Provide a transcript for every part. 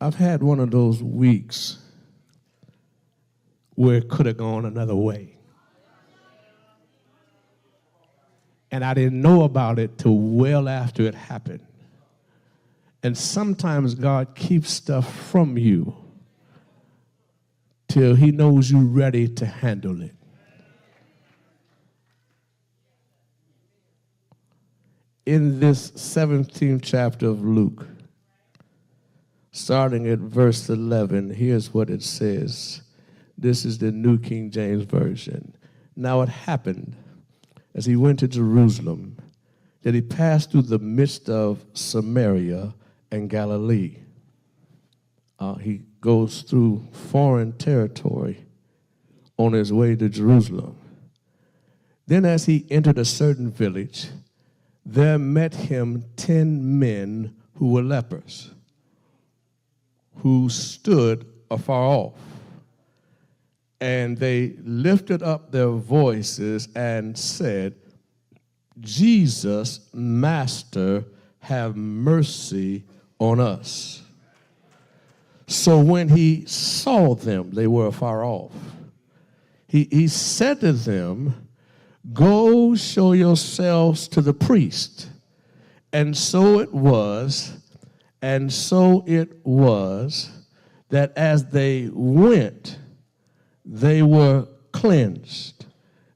I've had one of those weeks where it could have gone another way. And I didn't know about it till well after it happened. And sometimes God keeps stuff from you till he knows you're ready to handle it. In this 17th chapter of Luke, starting at verse 11, here's what it says. This is the New King James Version. Now it happened, as he went to Jerusalem, that he passed through the midst of Samaria and Galilee. He goes through foreign territory on his way to Jerusalem. Then as he entered a certain village, there met him 10 men who were lepers, who stood afar off. And they lifted up their voices and said, Jesus, Master, have mercy on us. So when he saw them, they were afar off. He said to them, go show yourselves to the priest. And so it was that as they went, they were cleansed.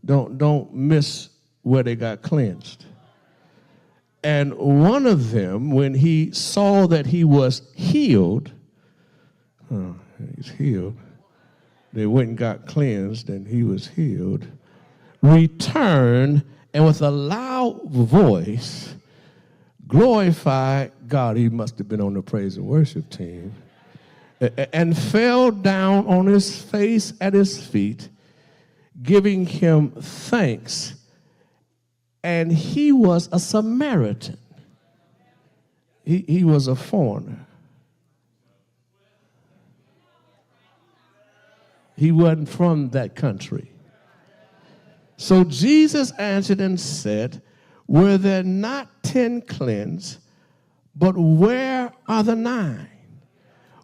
Don't miss where they got cleansed. And one of them, when he saw that he was healed, he's healed. They went and got cleansed, and he was healed. Returned, and with a loud voice, glorified God. He must have been on the praise and worship team. And fell down on his face at his feet, giving him thanks. And he was a Samaritan. He was a foreigner. He wasn't from that country. So Jesus answered and said, were there not 10 cleansed, but where are the 9?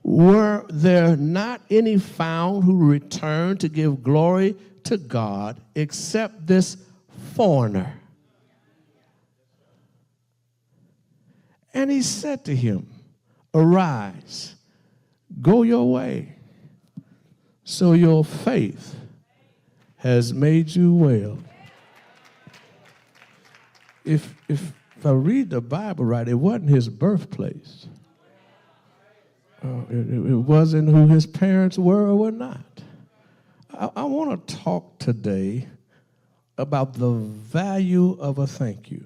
Were there not any found who returned to give glory to God except this foreigner? And he said to him, arise, go your way, so your faith has made you well. If I read the Bible right, it wasn't his birthplace. It wasn't who his parents were or were not. I want to talk today about the value of a thank you.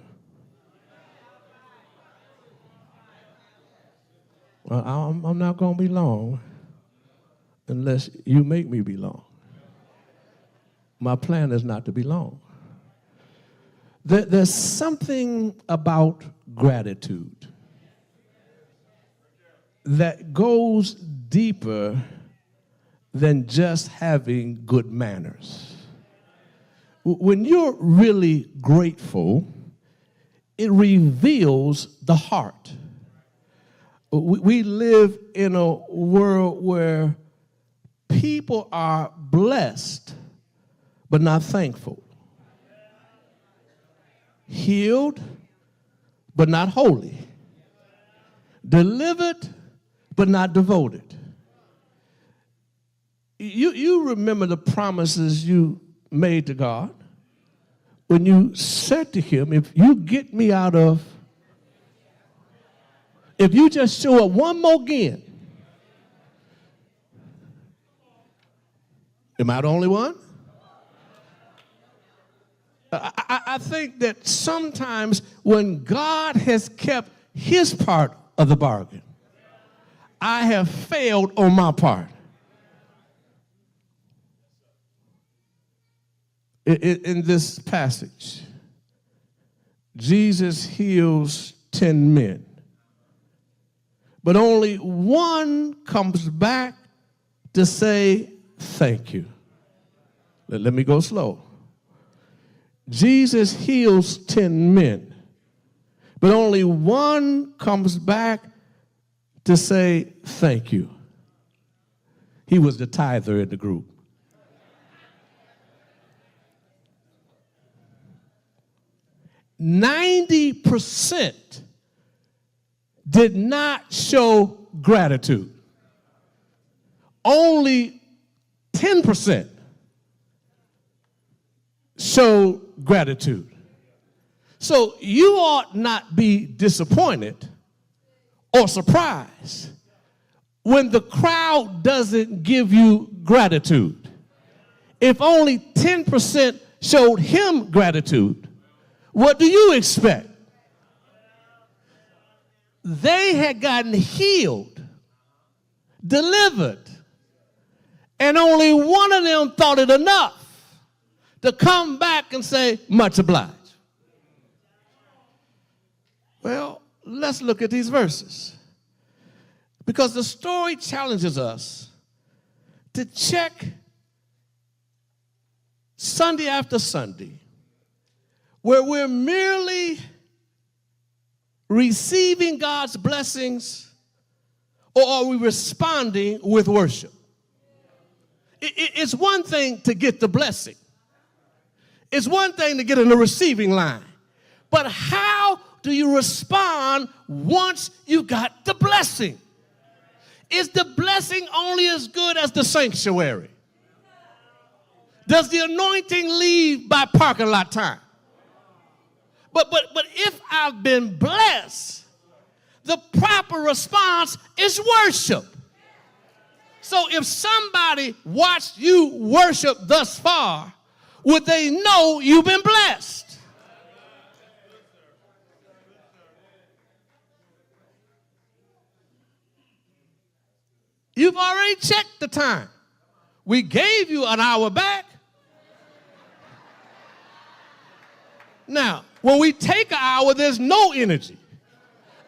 Well, I'm not going to be long unless you make me be long. My plan is not to be long. There's something about gratitude that goes deeper than just having good manners. When you're really grateful, it reveals the heart. We live in a world where people are blessed but not thankful, healed but not holy, delivered but not devoted. You remember the promises you made to God when you said to him, if you get me out of, if you just show up one more again. Am I the only one? I think that sometimes when God has kept his part of the bargain, I have failed on my part. In this passage, Jesus heals 10 men, but only one comes back to say thank you. Let me go slow. Jesus heals 10 men, but only one comes back to say thank you. He was the tither in the group. %90 did not show gratitude. Only 10% showed gratitude. So you ought not be disappointed or surprised when the crowd doesn't give you gratitude. If only 10% showed him gratitude, what do you expect? They had gotten healed, delivered, and only one of them thought it enough to come back and say, much obliged. Well, let's look at these verses, because the story challenges us to check Sunday after Sunday, where we're merely receiving God's blessings, or are we responding with worship? It's one thing to get the blessing. It's one thing to get in the receiving line. But how do you respond once you got the blessing? Is the blessing only as good as the sanctuary? Does the anointing leave by parking lot time? But if I've been blessed, the proper response is worship. So if somebody watched you worship thus far, would they know you've been blessed? You've already checked the time. We gave you an hour back. Now, when we take an hour, there's no energy.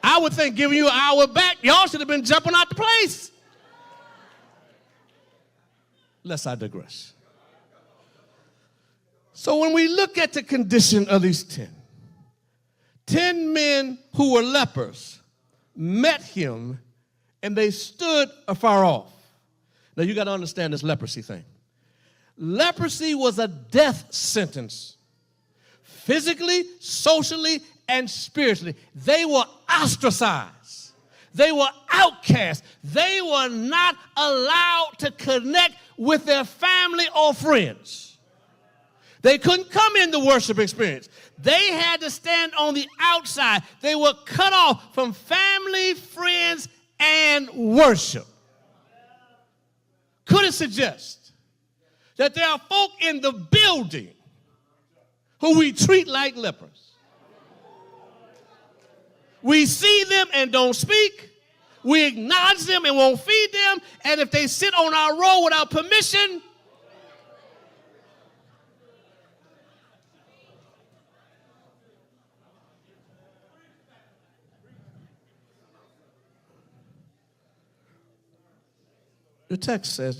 I would think giving you an hour back, y'all should have been jumping out the place. Lest I digress. So when we look at the condition of these 10 men who were lepers met him, and they stood afar off. Now you got to understand this leprosy thing. Leprosy was a death sentence. Physically, socially, and spiritually. They were ostracized. They were outcast. They were not allowed to connect with their family or friends. They couldn't come in the worship experience. They had to stand on the outside. They were cut off from family, friends, and worship. Could it suggest that there are folk in the building who we treat like lepers? We see them and don't speak. We acknowledge them and won't feed them. And if they sit on our row without permission, the text says,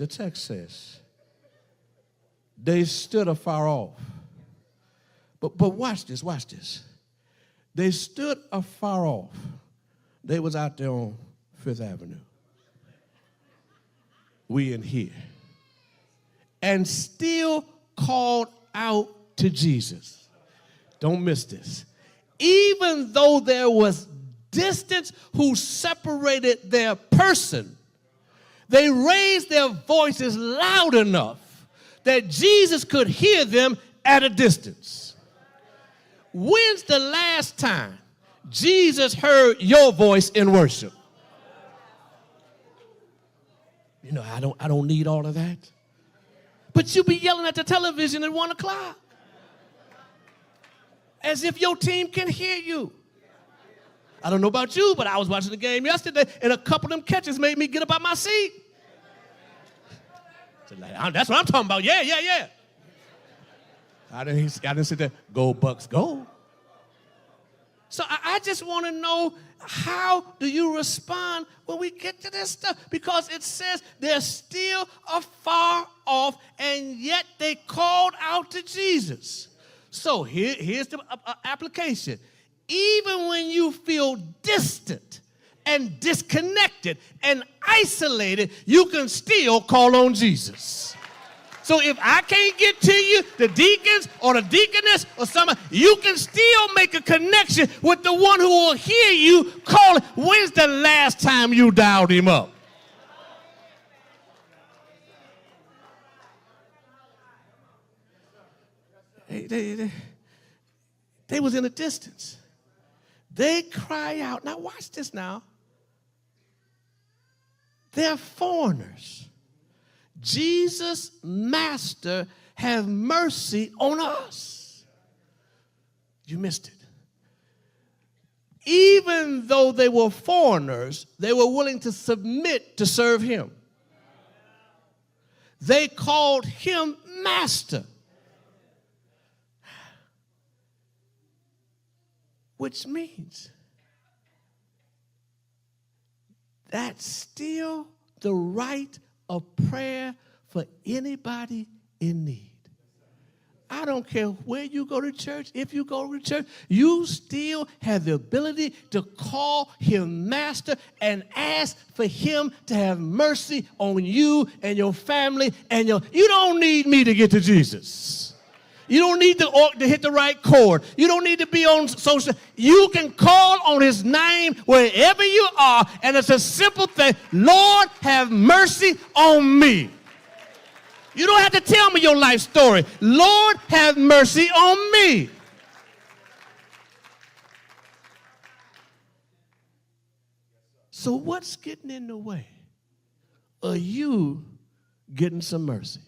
they stood afar off. But watch this. They stood afar off. They was out there on Fifth Avenue. We in here. And still called out to Jesus. Don't miss this. Even though there was distance who separated their person, they raised their voices loud enough that Jesus could hear them at a distance. When's the last time Jesus heard your voice in worship? You know, I don't need all of that. But you be yelling at the television at 1 o'clock as if your team can hear you. I don't know about you, but I was watching the game yesterday, and a couple of them catches made me get up out my seat. That's what I'm talking about. Yeah. I didn't sit there, go Bucks, go. So I just want to know, how do you respond when we get to this stuff? Because it says they're still afar off, and yet they called out to Jesus. So here's the application. Even when you feel distant and disconnected and isolated, you can still call on Jesus. So if I can't get to you, the deacons or the deaconess or somebody, you can still make a connection with the one who will hear you calling. When's the last time you dialed him up? They was in a distance. They cry out. Now watch this now. They're foreigners. Jesus, Master, have mercy on us. You missed it. Even though they were foreigners, they were willing to submit to serve him. They called him Master. Which means that's still the right of prayer for anybody in need. I don't care where you go to church. If you go to church, you still have the ability to call him Master and ask for him to have mercy on you and your family. You don't need me to get to Jesus. You don't need to hit the right chord. You don't need to be on social. You can call on his name wherever you are, and it's a simple thing. Lord, have mercy on me. You don't have to tell me your life story. Lord, have mercy on me. So what's getting in the way of you getting some mercy?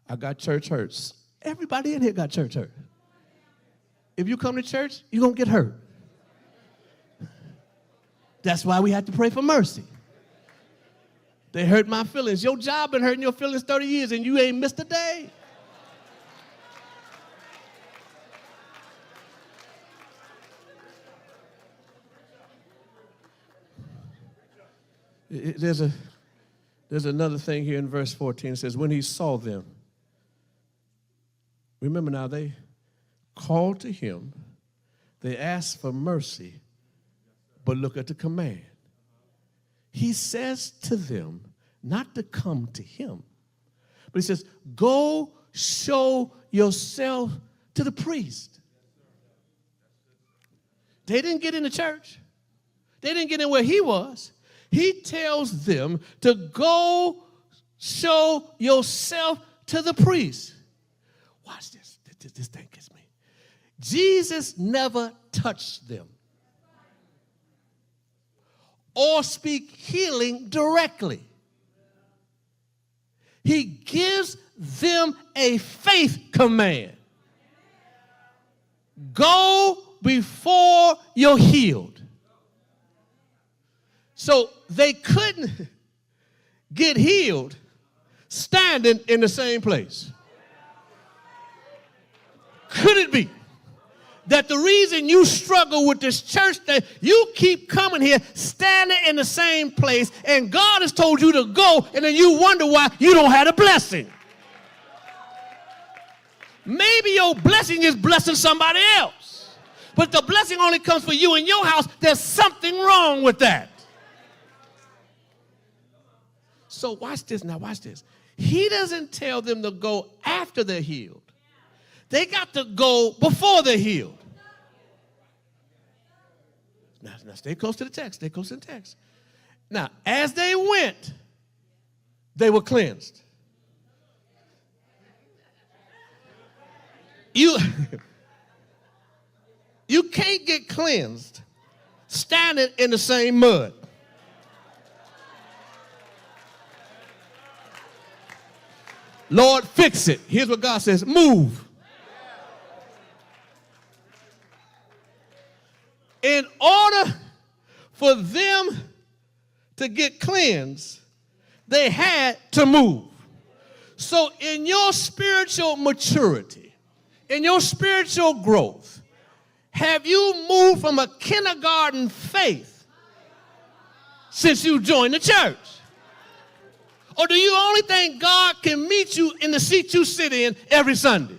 I got church hurts. Everybody in here got church hurt. If you come to church, you're going to get hurt. That's why we have to pray for mercy. They hurt my feelings. Your job been hurting your feelings 30 years and you ain't missed a day. There's another thing here in verse 14. It says, when he saw them, remember now, they called to him. They asked for mercy, but look at the command. He says to them not to come to him, but he says, go show yourself to the priest. They didn't get in the church. They didn't get in where he was. He tells them to go show yourself to the priest. Watch this. This thing gets me. Jesus never touched them or speak healing directly. He gives them a faith command. Go before you're healed. So they couldn't get healed standing in the same place. Could it be that the reason you struggle with this church, that you keep coming here standing in the same place, and God has told you to go, and then you wonder why you don't have a blessing? Maybe your blessing is blessing somebody else, but the blessing only comes for you in your house. There's something wrong with that. So watch this now, watch this. He doesn't tell them to go after they're healed. They got to go before they're healed. Now stay close to the text. Stay close to the text. Now, as they went, they were cleansed. You can't get cleansed standing in the same mud. Lord, fix it. Here's what God says. Move. In order for them to get cleansed, they had to move. So in your spiritual maturity, in your spiritual growth, have you moved from a kindergarten faith since you joined the church? Or do you only think God can meet you in the seat you sit in every Sunday?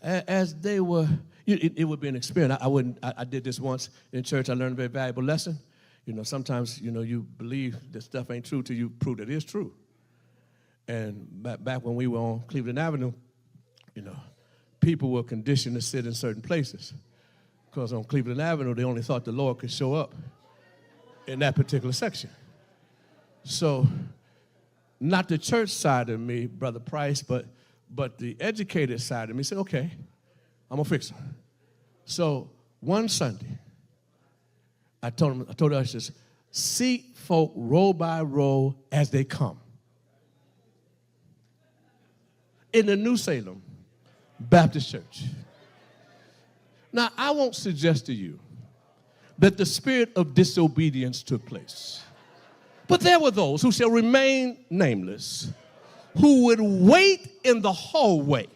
As they were, it would be an experience. I did this once in church. I learned a very valuable lesson. Sometimes, you believe that stuff ain't true till you prove that it is true. And back when we were on Cleveland Avenue, people were conditioned to sit in certain places. Because on Cleveland Avenue, they only thought the Lord could show up in that particular section. So, not the church side of me, Brother Price, but the educated side of me said, okay, I'm going to fix it. So, one Sunday, I told the ushers, seat folk row by row as they come. In the New Salem Baptist Church. Now, I won't suggest to you that the spirit of disobedience took place. But there were those who shall remain nameless, who would wait in the hallway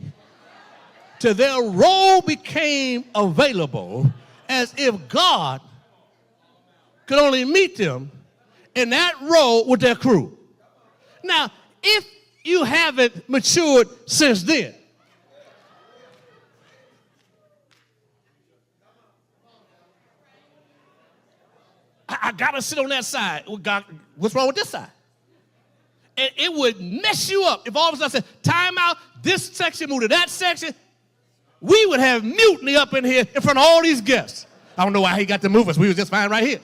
till their row became available, as if God could only meet them in that row with their crew. Now, if you haven't matured since then, I gotta sit on that side. What's wrong with this side? And it would mess you up if all of a sudden I said, time out, this section move to that section. We would have mutiny up in here in front of all these guests. I don't know why he got to move us. We was just fine right here.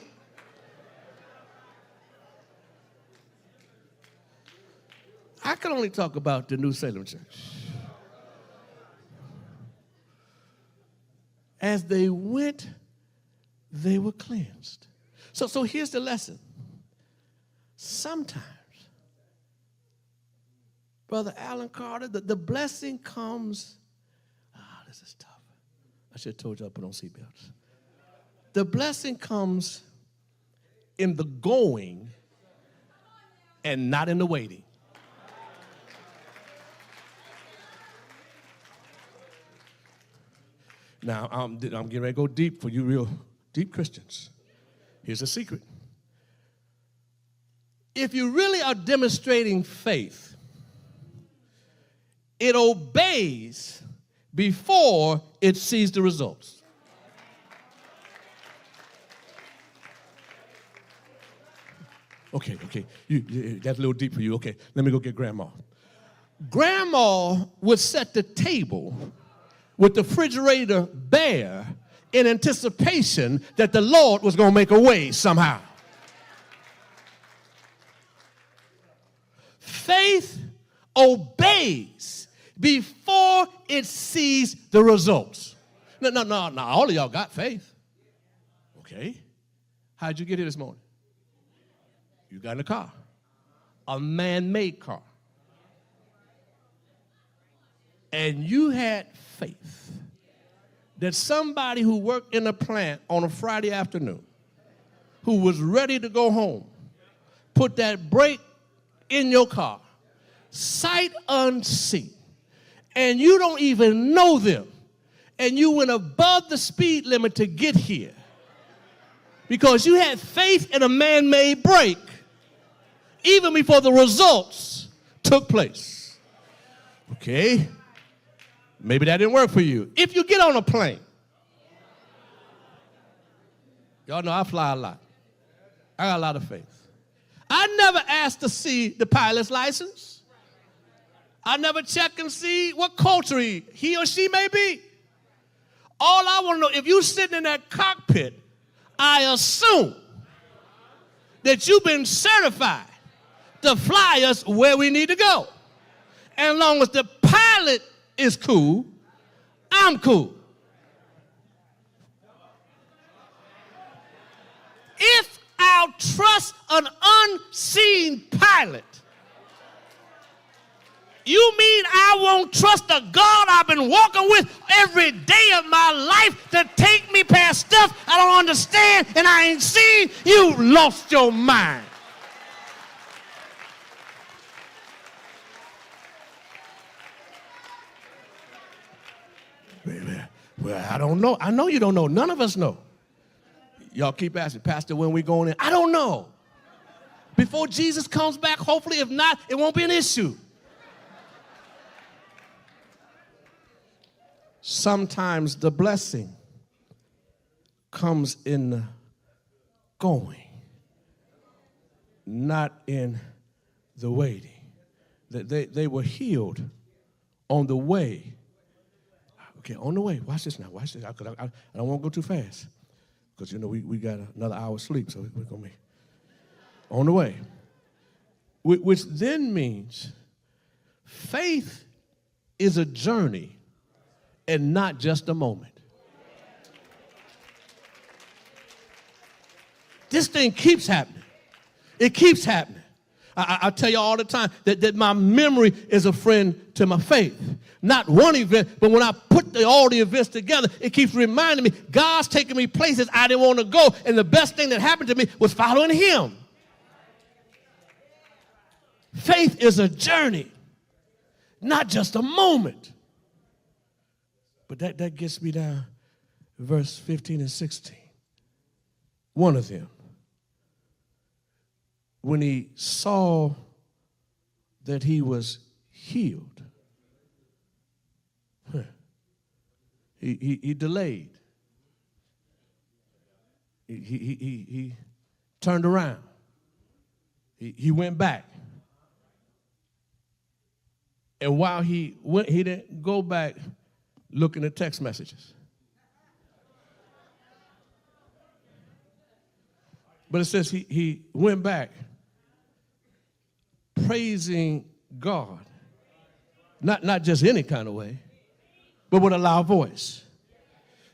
I can only talk about the New Salem Church. As they went, they were cleansed. So here's the lesson. Sometimes, Brother Alan Carter, the blessing comes. This is tough. I should have told you I put on seatbelts. The blessing comes in the going and not in the waiting. Now, I'm getting ready to go deep for you real deep Christians. Here's a secret. If you really are demonstrating faith, it obeys before it sees the results. Okay. That's a little deep for you. Okay, let me go get Grandma. Grandma would set the table with the refrigerator bare in anticipation that the Lord was going to make a way somehow. Faith obeys before it sees the results. No, all of y'all got faith. Okay. How'd you get here this morning? You got in a car. A man-made car. And you had faith that somebody who worked in a plant on a Friday afternoon, who was ready to go home, put that brake in your car, sight unseen, and you don't even know them, and you went above the speed limit to get here because you had faith in a man-made brake even before the results took place. Okay? Maybe that didn't work for you. If you get on a plane, y'all know I fly a lot. I got a lot of faith. I never asked to see the pilot's license. I never check and see what culture he or she may be. All I want to know, if you're sitting in that cockpit, I assume that you've been certified to fly us where we need to go. And as long as the pilot is cool, I'm cool. If I'll trust an unseen pilot, you mean I won't trust the God I've been walking with every day of my life to take me past stuff I don't understand and I ain't seen? You lost your mind. Well, I don't know. I know you don't know. None of us know. Y'all keep asking, Pastor, when we going in? I don't know. Before Jesus comes back, hopefully, if not, it won't be an issue. Sometimes the blessing comes in the going, not in the waiting. They were healed on the way. Okay, on the way. Watch this now. Watch this. I don't want to go too fast because, you know, we got another hour's sleep, so we're going to be on the way. Which then means faith is a journey and not just a moment. This thing keeps happening. It keeps happening. I tell you all the time that my memory is a friend to my faith. Not one event, but when I put all the events together, it keeps reminding me God's taking me places I didn't want to go, and the best thing that happened to me was following Him. Faith is a journey, not just a moment. But that gets me down to verse 15 and 16. One of them, when he saw that he was healed, he delayed. He turned around. He went back. And while he went, he didn't go back looking at text messages. But it says he went back praising God. Not just any kind of way, but with a loud voice.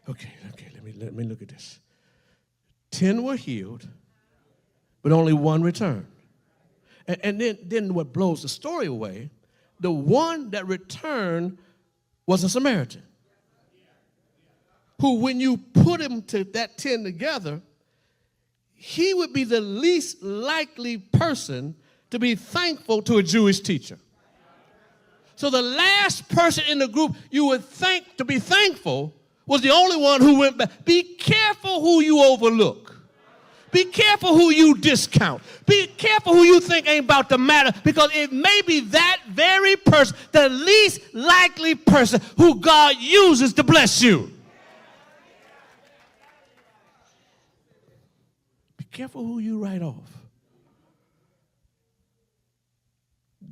Okay, let me look at this. 10 were healed, but only one returned. And then what blows the story away, the one that returned was a Samaritan, who, when you put him to that 10 together, he would be the least likely person to be thankful to a Jewish teacher. So the last person in the group you would think to be thankful was the only one who went back. Be careful who you overlook. Be careful who you discount. Be careful who you think ain't about to matter, because it may be that very person, the least likely person who God uses to bless you. Be careful who you write off.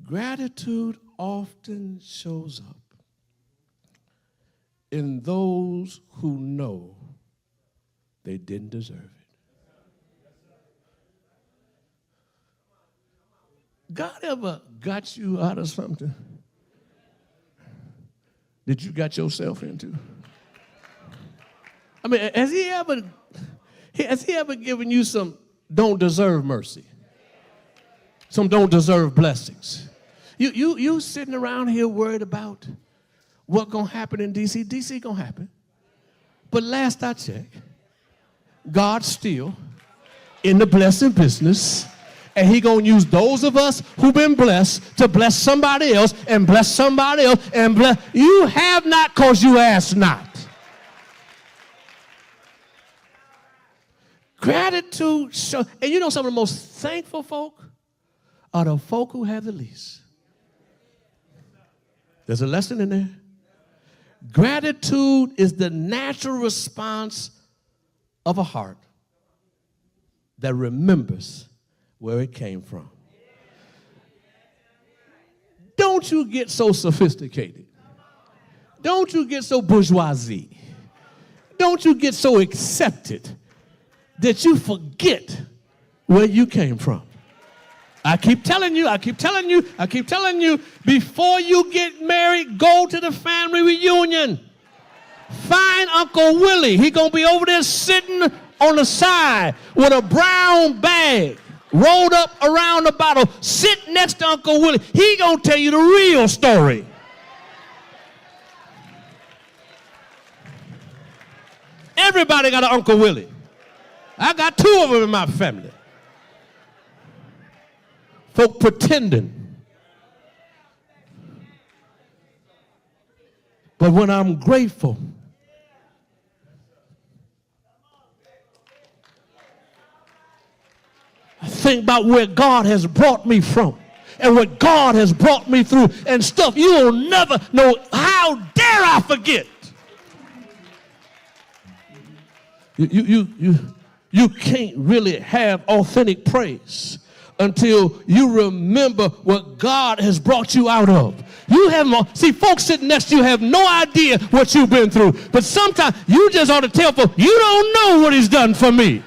Gratitude often shows up in those who know they didn't deserve it. God ever got you out of something that you got yourself into? I mean, has he ever given you some don't deserve mercy? Some don't deserve blessings? You sitting around here worried about what's going to happen in D.C. D.C. going to happen. But last I checked, God's still in the blessing business. And he going to use those of us who've been blessed to bless somebody else and bless somebody else and bless. You have not because you ask not. Gratitude show. And you know some of the most thankful folk are the folk who have the least. There's a lesson in there. Gratitude is the natural response of a heart that remembers where it came from. Don't you get so sophisticated. Don't you get so bourgeoisie. Don't you get so accepted that you forget where you came from. I keep telling you, before you get married, go to the family reunion. Find Uncle Willie. He gonna be over there sitting on the side with a brown bag rolled up around the bottle. Sit next to Uncle Willie. He gonna tell you the real story. Everybody got an Uncle Willie. I got 2 of them in my family. Folk pretending. But when I'm grateful, I think about where God has brought me from and what God has brought me through and stuff you'll never know. How dare I forget? You can't really have authentic praise until you remember what God has brought you out of. You have see, folks sitting next to you have no idea what you've been through. But sometimes you just ought to tell folks, you don't know what he's done for me.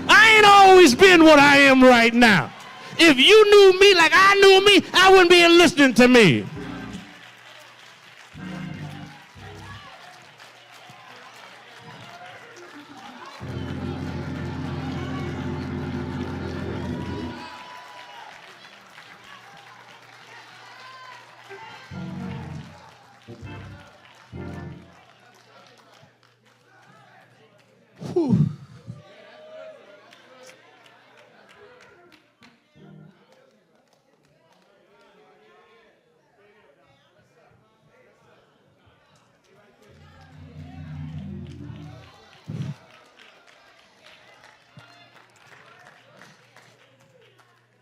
I ain't always been what I am right now. If you knew me like I knew me, I wouldn't be listening to me. Whew.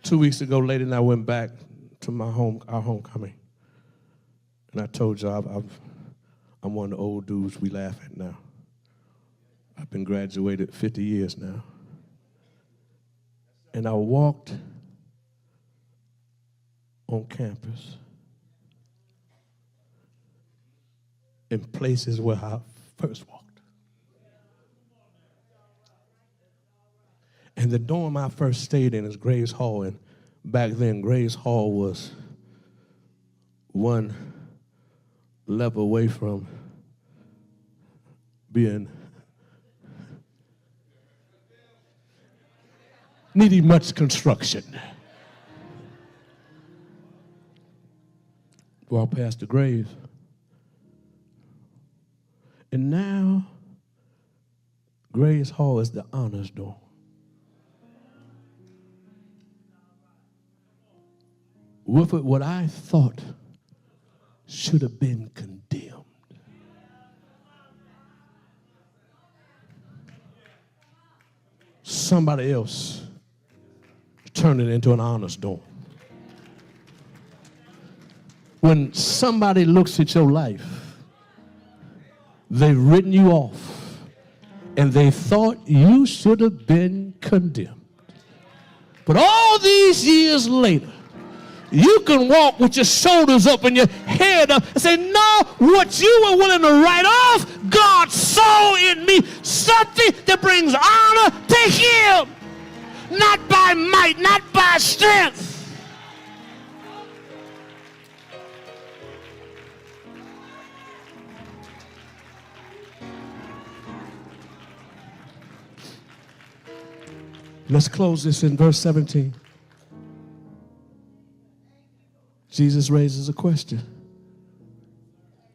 2 weeks ago, Lady and I went back to our homecoming. And I told you I'm one of the old dudes we laugh at now. I've been graduated 50 years now. And I walked on campus in places where I first walked. And the dorm I first stayed in is Graves Hall, and back then Graves Hall was one level away from being needing much construction. Walked past the grave. And now Graves Hall is the honors dorm. With it, what I thought should have been condemned. Somebody else turned it into an honors dorm. When somebody looks at your life, they've written you off, and they thought you should have been condemned. But all these years later, you can walk with your shoulders up and your head up and say, no, what you were willing to write off, God saw in me something that brings honor to him. Not by might, not by strength. Let's close this in verse 17. Jesus raises a question.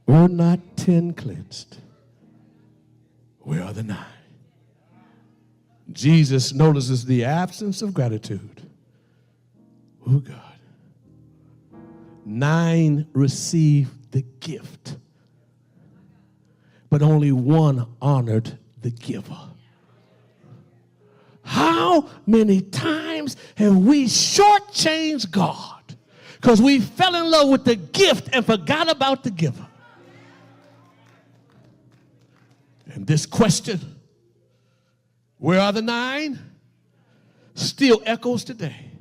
Were not 10 cleansed? Where are the 9? Jesus notices the absence of gratitude. Oh, God. 9 received the gift, but only 1 honored the giver. How many times have we shortchanged God because we fell in love with the gift and forgot about the giver? And this question, where are the 9? Still echoes today.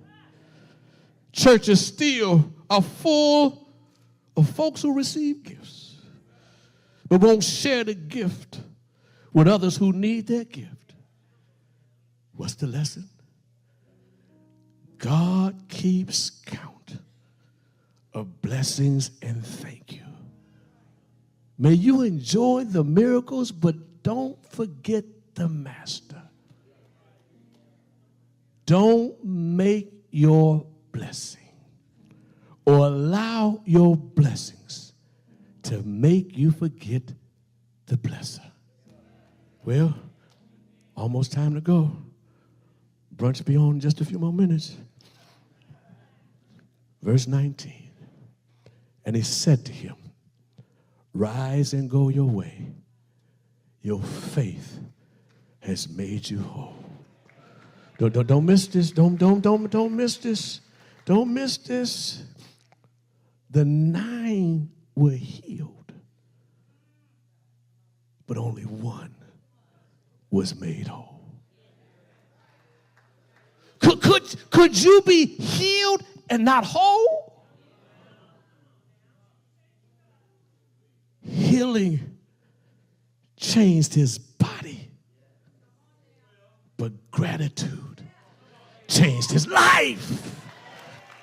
Churches still are full of folks who receive gifts, but won't share the gift with others who need their gift. What's the lesson? God keeps count of blessings and thank you. May you enjoy the miracles, but don't forget the master. Don't make your blessing or allow your blessings to make you forget the blesser. Well, almost time to go. Brunch will be on in just a few more minutes. Verse 19. And he said to him, rise and go your way. Your faith has made you whole. Don't miss this. Don't miss this. Don't miss this. The 9 were healed, but only 1 was made whole. Could you be healed and not whole? Healing changed his body, but gratitude changed his life.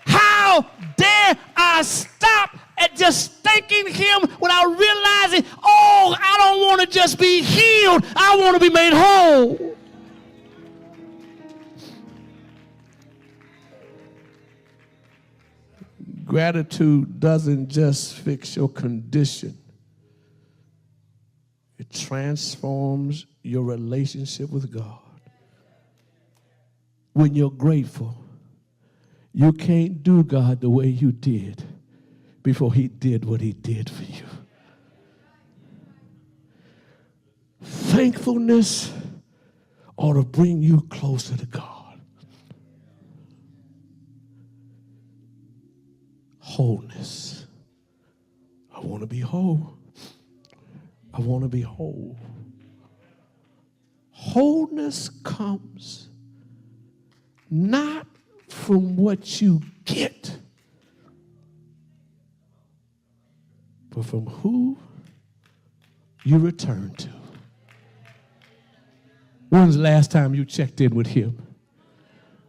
How dare I stop at just thanking him without realizing, oh, I don't want to just be healed, I want to be made whole. Gratitude doesn't just fix your condition. It transforms your relationship with God. When you're grateful, you can't do God the way you did before he did what he did for you. Thankfulness ought to bring you closer to God. Wholeness. I want to be whole. I want to be whole. Wholeness comes not from what you get, but from who you return to. When's the last time you checked in with him?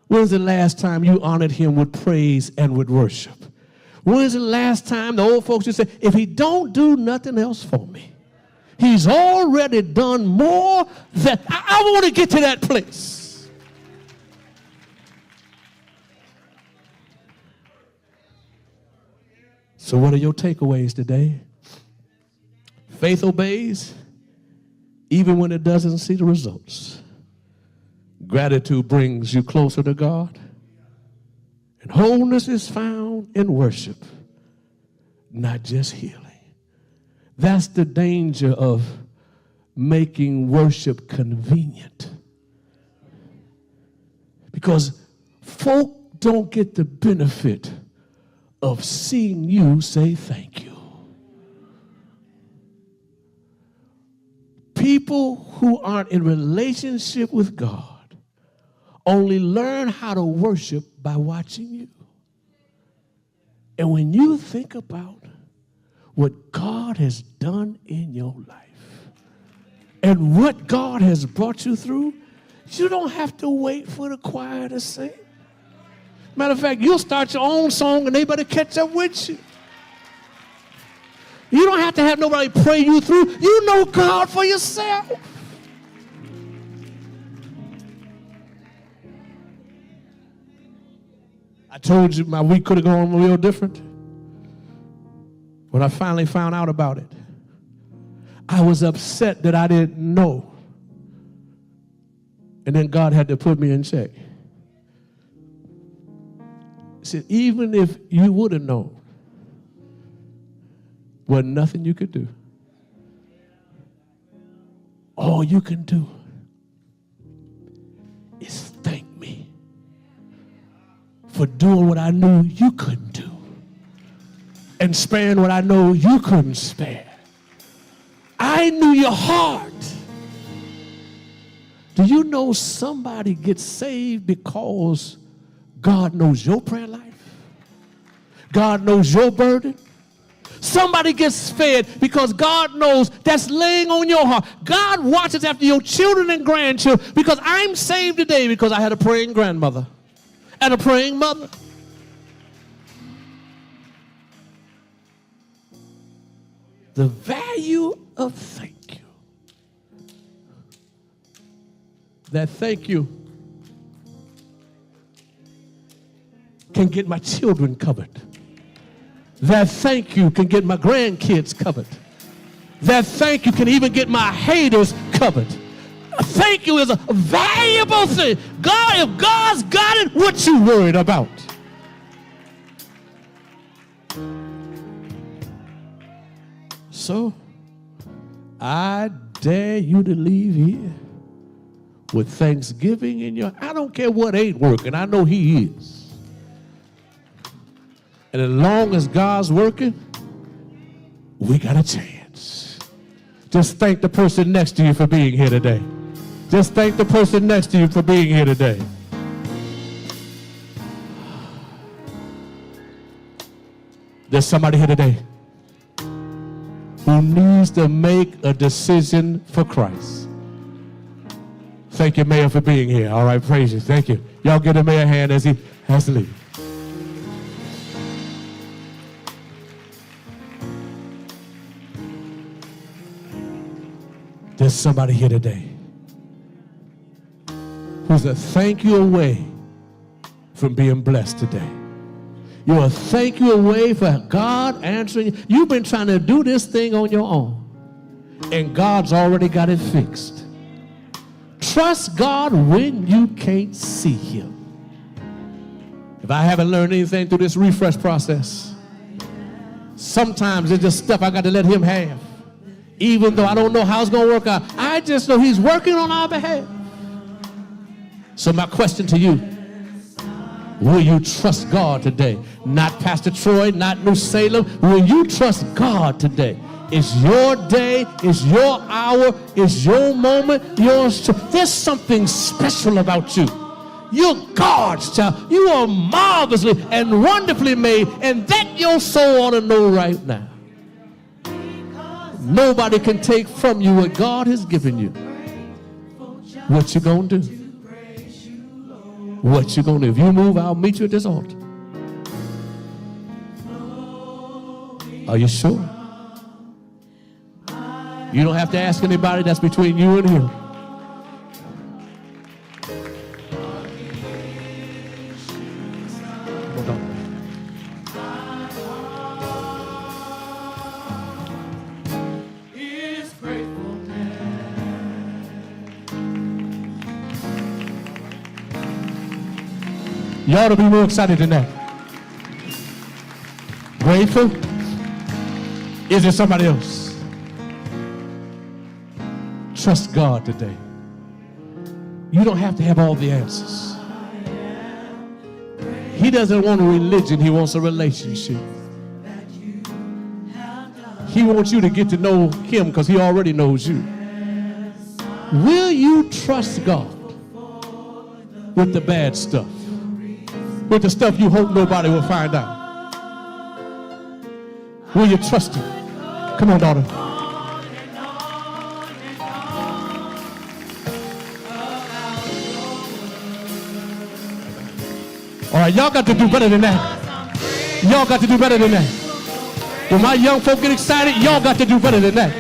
When's the last time you honored him with praise and with worship? When's the last time the old folks used to say, if he don't do nothing else for me, he's already done more than I want to get to that place. So what are your takeaways today? Faith obeys even when it doesn't see the results. Gratitude brings you closer to God. And wholeness is found in worship, not just healing. That's the danger of making worship convenient. Because folk don't get the benefit of seeing you say thank you. People who aren't in relationship with God only learn how to worship by watching you. And when you think about what God has done in your life and what God has brought you through, you don't have to wait for the choir to sing. Matter of fact, you'll start your own song and they better catch up with you. You don't have to have nobody pray you through. You know God for yourself. I told you my week could have gone real different. When I finally found out about it, I was upset that I didn't know. And then God had to put me in check. He said, even if you would have known, wasn't nothing you could do. All you can do is thank me for doing what I knew you couldn't do and sparing what I know you couldn't spare. I knew your heart. Do you know somebody gets saved because God knows your prayer life? God knows your burden? Somebody gets fed because God knows that's laying on your heart. God watches after your children and grandchildren because I'm saved today because I had a praying grandmother and a praying mother. The value of thank you. That thank you can get my children covered. That thank you can get my grandkids covered. That thank you can even get my haters covered. Thank you is a valuable thing. God, if God's got it, what you worried about? So, I dare you to leave here with thanksgiving in your, I don't care what ain't working, I know he is. And as long as God's working, we got a chance. Just thank the person next to you for being here today. Just thank the person next to you for being here today. There's somebody here today who needs to make a decision for Christ. Thank you, Mayor, for being here. All right, praise you. Thank you. Y'all give the mayor a hand as he has to leave. There's somebody here today who's a thank you away from being blessed today. You're a thank you away for God answering. You've been trying to do this thing on your own, and God's already got it fixed. Trust God when you can't see him. If I haven't learned anything through this refresh process, sometimes it's just stuff I got to let him have. Even though I don't know how it's going to work out, I just know he's working on our behalf. So my question to you, will you trust God today? Not Pastor Troy, not New Salem. Will you trust God today? It's your day, it's your hour, it's your moment, yours. There's something special about you. You're God's child. You are marvelously and wonderfully made, and that your soul ought to know right now. Nobody can take from you what God has given you. What you gonna do? What you gonna do? If you move, I'll meet you at this altar. Are you sure? You don't have to ask anybody. That's between you and him. Hold on. You ought to be more excited than that. Grateful? Is there somebody else? Trust God today. You don't have to have all the answers. He doesn't want a religion, he wants a relationship. He wants you to get to know him because he already knows you. Will you trust God with the bad stuff? With the stuff you hope nobody will find out? Will you trust him? Come on, daughter. All right, y'all got to do better than that. Y'all got to do better than that. When my young folk get excited, y'all got to do better than that.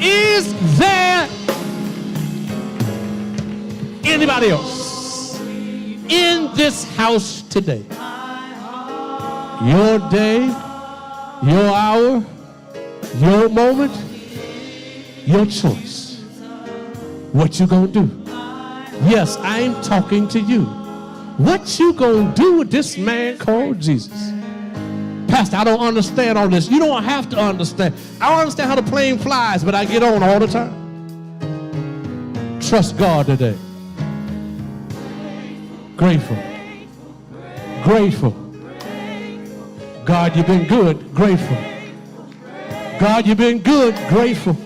Is there anybody else in this house today? Your day, your hour, your moment, your choice. What you gonna do? Yes, I'm talking to you. What you gonna do with this man called Jesus? Pastor, I don't understand all this. You don't have to understand. I don't understand how the plane flies, but I get on all the time. Trust God today. Grateful. Grateful. God, you've been good. Grateful. God, you've been good. Grateful.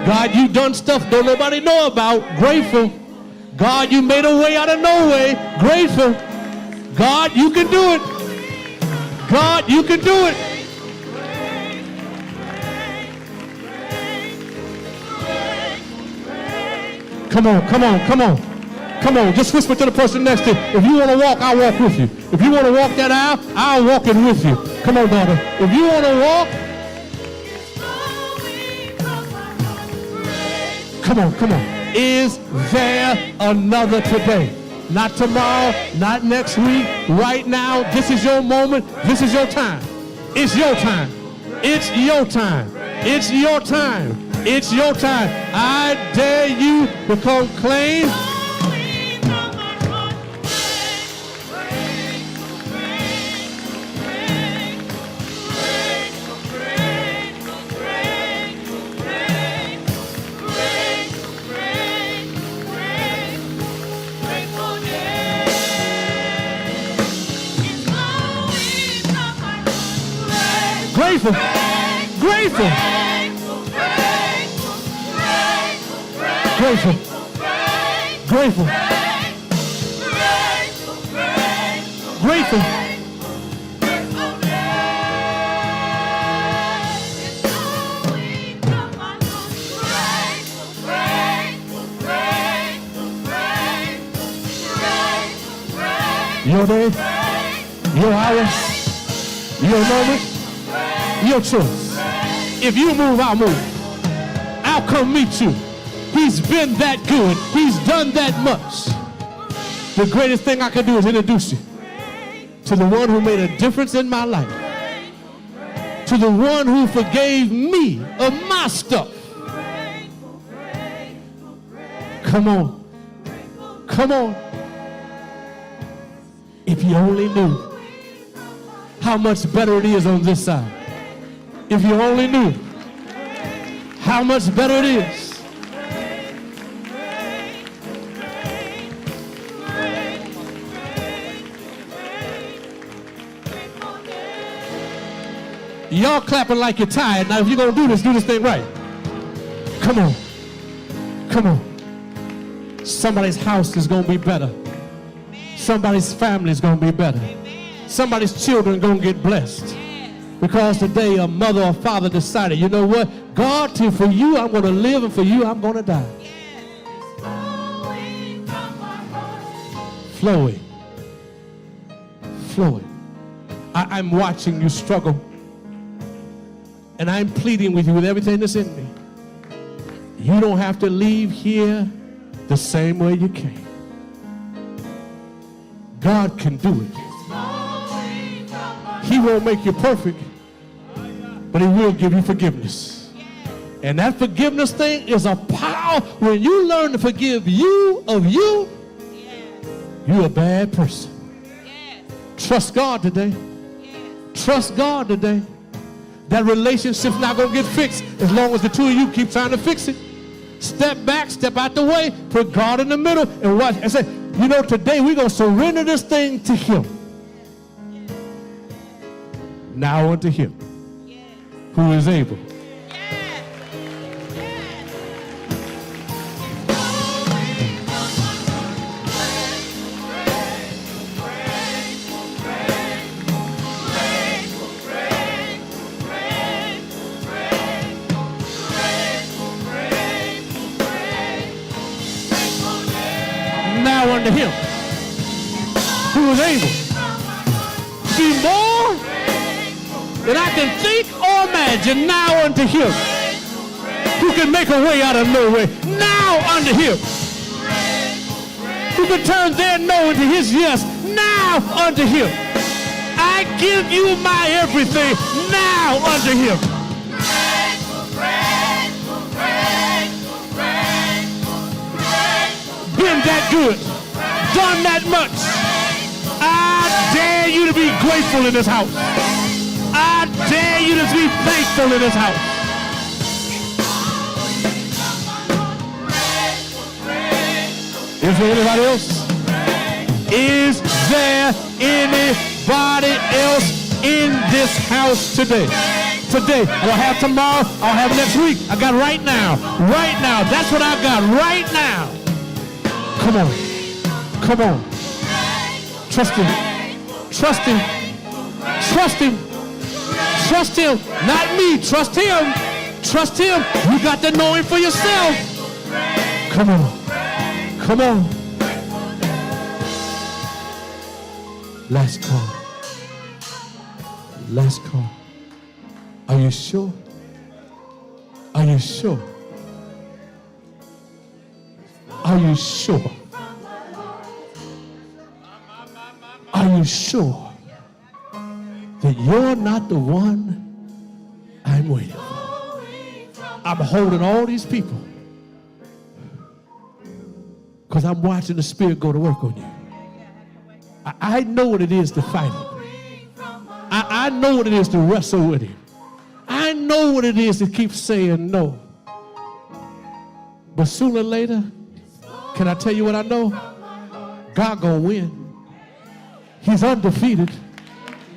God, you've done stuff don't nobody know about. Grateful. God, you made a way out of no way. Grateful. God, you can do it. God, you can do it. Come on, come on, come on. Come on, just whisper to the person next to you. If you want to walk, I'll walk with you. If you want to walk that aisle, I'll walk it with you. Come on, daughter. If you want to walk, come on, come on. Is there another today? Not tomorrow, not next week, right now. This is your moment. This is your time. It's your time. It's your time. It's your time. It's your time. I dare you to come claim. Grateful. Grateful. Grateful. Grateful. Grateful. Your day, your hour, your moment, your choice. If you move, I'll move. I'll come meet you. He's been that good. He's done that much. The greatest thing I can do is introduce you to the one who made a difference in my life, to the one who forgave me of my stuff. Come on. Come on. If you only knew how much better it is on this side. If you only knew how much better it is. Y'all clapping like you're tired. Now if you're going to do this thing right. Come on. Come on. Somebody's house is going to be better. Somebody's family is going to be better. Somebody's children are going to get blessed. Because today a mother or father decided, you know what? God, for you I'm going to live, and for you I'm going to die. Flowing. Flowing. I'm watching you struggle. And I'm pleading with you with everything that's in me. You don't have to leave here the same way you came. God can do it. He won't make you perfect, but he will give you forgiveness. And that forgiveness thing is a power. When you learn to forgive you of you, you're a bad person. Trust God today. Trust God today. That relationship's not going to get fixed as long as the two of you keep trying to fix it. Step back, step out the way, put God in the middle, and watch. And say, you know, today we're going to surrender this thing to him. Now unto him who is able. Now unto him who is able to do more than I can think or imagine. Now unto him who can make a way out of no way. Now unto him who can turn their no into his yes. Now unto him. I give you my everything. Now unto him. Been that good, done that much. I dare you to be grateful in this house. I dare you to be thankful in this house. Is there anybody else? Is there anybody else in this house today? Today. I don't have tomorrow. I'll have next week. I got right now. Right now. That's what I got right now. Come on. Come on. Trust him. Trust him. Trust him. Trust him. Not me. Trust him. Trust him. You got to know him for yourself. Come on. Come on. Last call. Last call. Are you sure? Are you sure? Are you sure? Are you sure that you're not the one I'm waiting for? I'm holding all these people because I'm watching the Spirit go to work on you. I know what it is to fight him. I know what it is to wrestle with him. I know what it is to keep saying no. But sooner or later, can I tell you what I know? God gonna win. He's undefeated.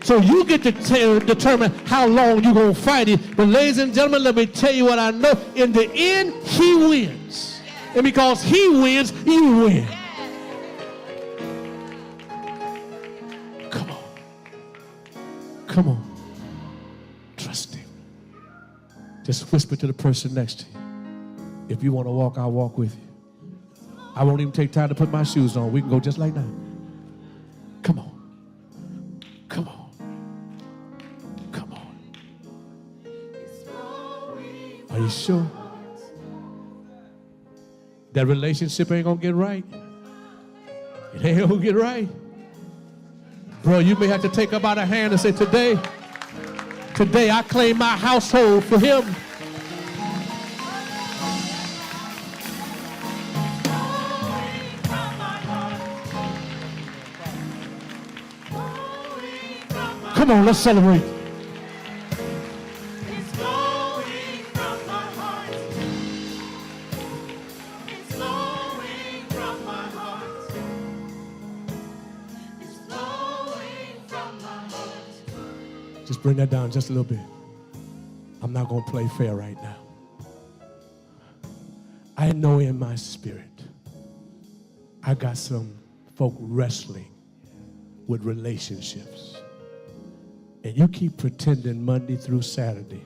So you get to determine how long you're gonna fight it. But ladies and gentlemen, let me tell you what I know. In the end, he wins. And because he wins, you win. Come on. Come on. Trust him. Just whisper to the person next to you. If you want to walk, I'll walk with you. I won't even take time to put my shoes on. We can go just like that. Come on. Come on. Come on. Are you sure? That relationship ain't going to get right. It ain't going to get right. Bro, you may have to take up out a hand and say, today I claim my household for him. Come on, let's celebrate. It's flowing from my heart. It's flowing from my heart. It's flowing from my heart. Just bring that down just a little bit. I'm not going to play fair right now. I know in my spirit I got some folk wrestling with relationships. And you keep pretending Monday through Saturday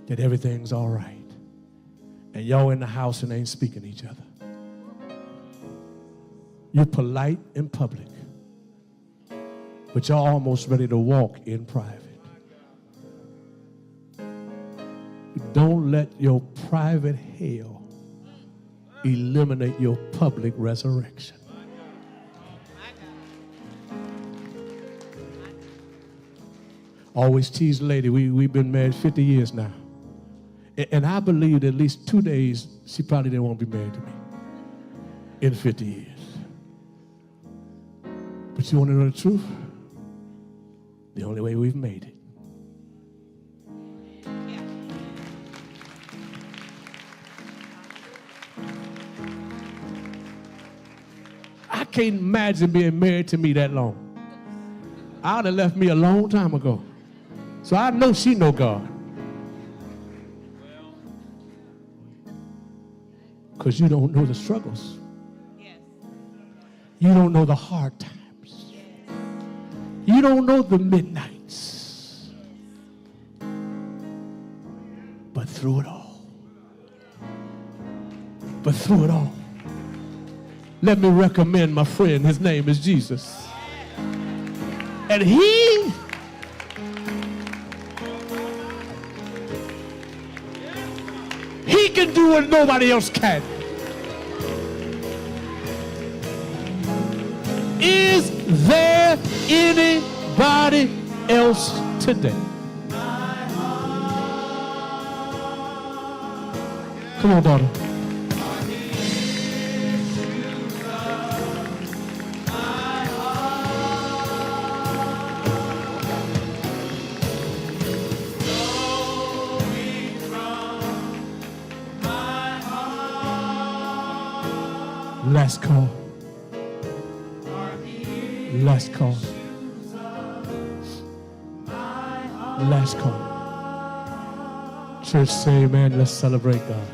that everything's all right. And y'all in the house and ain't speaking to each other. You're polite in public, but y'all almost ready to walk in private. Don't let your private hell eliminate your public resurrection. Always tease the lady. We've been married 50 years now. And I believe that at least 2 days, she probably didn't want to be married to me in 50 years. But you want to know the truth? The only way we've made it. I can't imagine being married to me that long. I would have left me a long time ago. So I know she know God. Because you don't know the struggles. Yes. You don't know the hard times. Yes. You don't know the midnights. But through it all. But through it all. Let me recommend my friend. His name is Jesus. And he can do what nobody else can. Is there anybody else today? Come on, daughter. Last call. Last call. Last call. Church, say amen. Let's celebrate God.